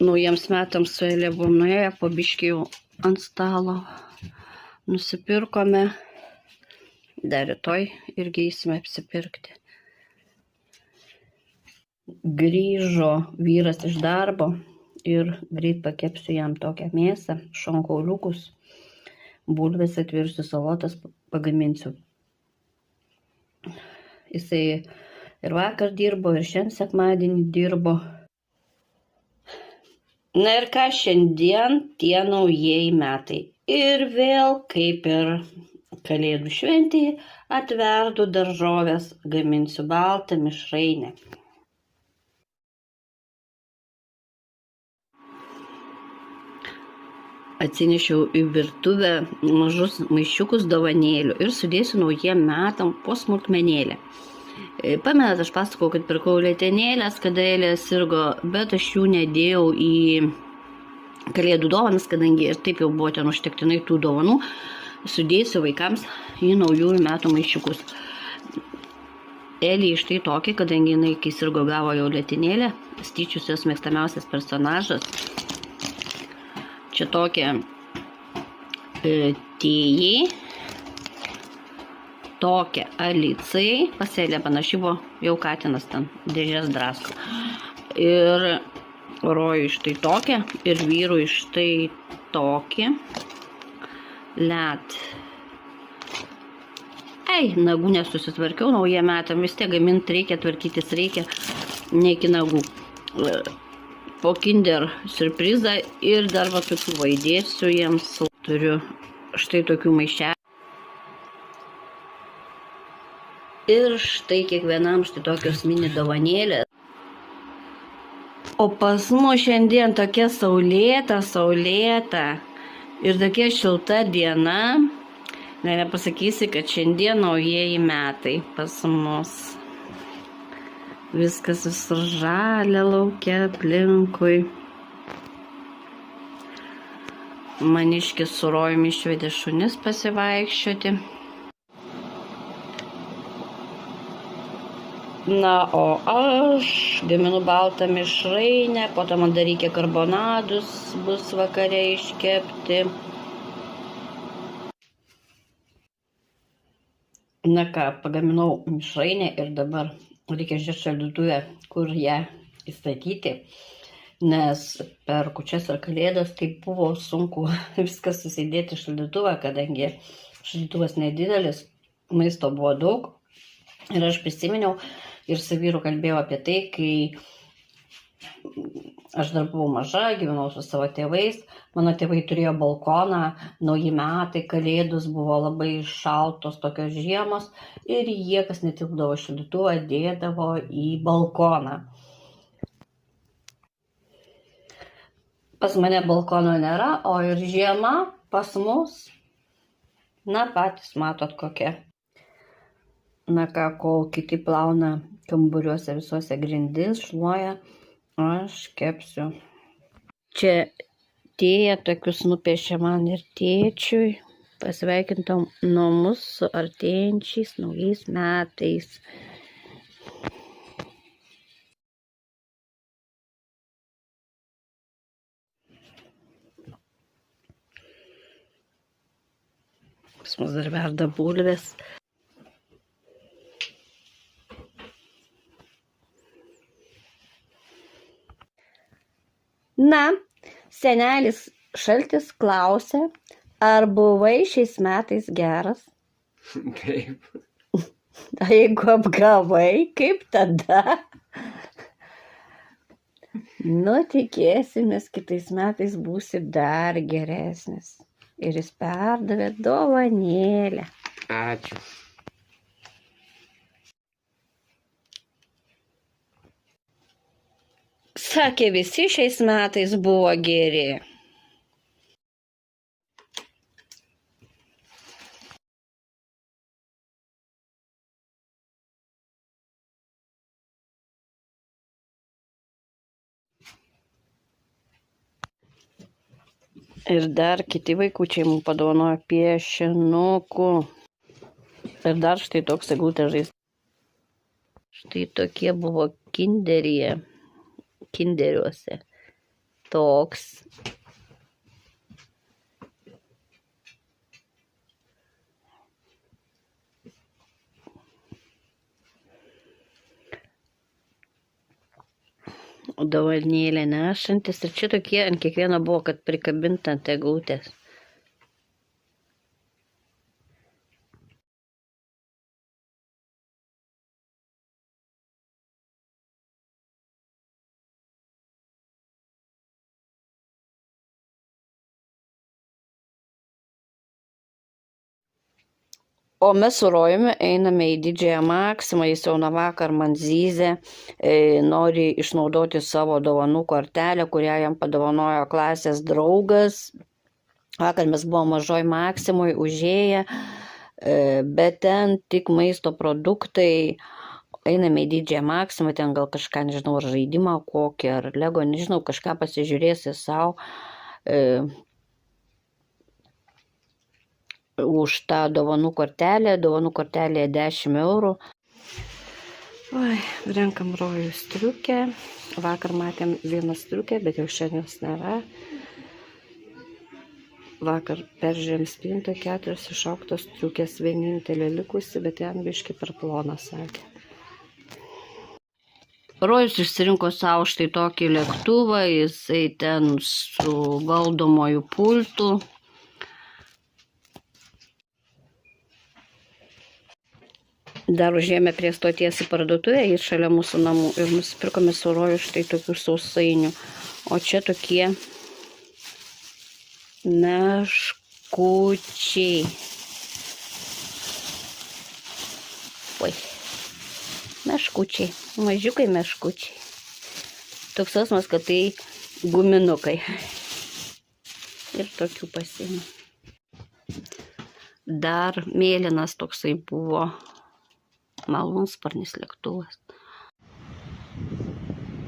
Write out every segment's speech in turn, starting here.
naujiems metams su Elė buvom nuėję, po biškį jau ant stalo nusipirkome. Dar rytoj irgi eisime apsipirkti. Grįžo vyras iš darbo ir greit pakepsiu jam tokią mėsą, šonkauliukus, bulves atvirsiu, salotas pagaminsiu. Jisai ir vakar dirbo, ir šiandien sekmadienį dirbo. Na ir ką, šiandien tie naujieji metai. Ir vėl, kaip ir Kalėdų šventėje, atverdu daržovės, gaminsiu baltą mišrainę. Atsinešiau į virtuvę mažus maišiukus dovanėlių ir sudėsiu naujiem metam po smulkmenėlę. Pamenat, aš pasakau, kad pirkau letenėlės, kada Elė sirgo, bet aš jų nedėjau į Kalėdų dovanas, kadangi ir taip jau buvo ten užtektinai tų dovanų. Sudėsiu vaikams į naujųjų metų maišiukus. Elė štai tokį, kadangi jinai, kai sirgo, gavo jau letenėlę, Styčius jos mėgstamiausias personažas. Čia tokia tėjai, tokia alicai, paselė panaši buvo, jau katinas ten dėžės drasko. Ir Rojui štai tokia, ir vyrui štai tokį. Let. Nagų nesusitvarkiau naujiem metam, vis tiek gaminti reikia, tvarkytis reikia, ne iki nagų. Po Kinder surprizą ir dar va tokių vaidėsiu jiems. Turiu štai tokių maišelių. Ir štai kiekvienam štai tokios mini dovanėlės. O pas mus šiandien tokia saulėta ir tokia šilta diena. Nepasakysi, kad šiandien naujieji metai pas mus. Viskas visur žalia laukia aplinkui. Maniškis su Rojumi išvedė šunis pasivaikščioti. Na, o aš gaminu baltą mišrainę, po to man dar reikia karbonadus, bus vakare iškepti. Na ką, pagaminau mišrainę ir dabar reikia žiūrėti šaldytuvę, kur ją įstatyti, nes per kūčias ir Kalėdas tai buvo sunku viskas susidėti šaldytuvą, kadangi šaldytuvas nedidelis, maisto buvo daug. Ir aš prisiminiau ir su vyru kalbėjau apie tai, kai aš dar buvau maža, gyvenau su savo tėvais. Mano tėvai turėjo balkoną, nauji metai, Kalėdos buvo labai šaltos, tokios žiemos. Ir jie, kas netilpdavo šaldytuvą, dėdavo į balkoną. Pas mane balkono nėra, o ir žiema pas mus, na patys matot kokia. Na ką, kol kiti plauna kambariuose visuose grindis, šluoja, aš kepsiu. Čia tėja tokius nupiešė man ir tėčiui. Pasveikintom nuo mūsų su artėjančiais naujais metais. Pas mus dar verda bulvės. Na, senelis Šaltis klausė, ar buvai šiais metais geras? Kaip? Tai jeigu apgavai, kaip tada? Nu, tikėsimės, kitais metais būsi dar geresnis. Ir jis perdavė dovanėlę. Ačiū. Sakė, visi šiais metais buvo geri. Ir dar kiti vaikučiai mums padovanojo piešinukų. Ir dar štai toks eglutės žaislas. Štai tokie buvo kinderiuose. toks. Dovanėlė nešantis. Ir čia tokie ant kiekvieno buvo, kad prikabinta ant eglutės. O mes su Rojumi einame į Didžiąją Maksimą, jis jau nuo vakar man zyzė, nori išnaudoti savo dovanų kortelę, kurią jam padovanojo klasės draugas. Vakar mes buvom Mažoj Maksimoj užėję, bet ten tik maisto produktai. Einame į Didžiąją Maksimą, ten gal kažką, nežinau, ar žaidimą kokį, ar Lego, nežinau, kažką pasižiūrėsi savo. Už tą dovanų kortelę, dovanų kortelėje 10 eurų. Oi, renkam Rojų striukę. Vakar matėm vieną striukę, bet jau šiandien jos nėra. Vakar peržiūrėjom spintą, 4 išaugtos striukės, vienintelė likusi, bet ten biškį per plona, sakė. Rojus išsirinko savo štai tokį lėktuvą, jisai ten su valdomoju pultu. Dar užėjome prie stoties į parduotuvę, jis šalia mūsų namų, ir nusipirkome su Roju štai tokių sausainių. O čia tokie meškučiai. Oi, meškučiai, mažiukai meškučiai. Toks jausmas, kad tai guminukai. Ir tokių pasiėmė. Dar mėlynas toksai buvo. Malūnsparnis lėktuvas.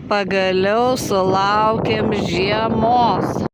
Pagaliau sulaukėm žiemos.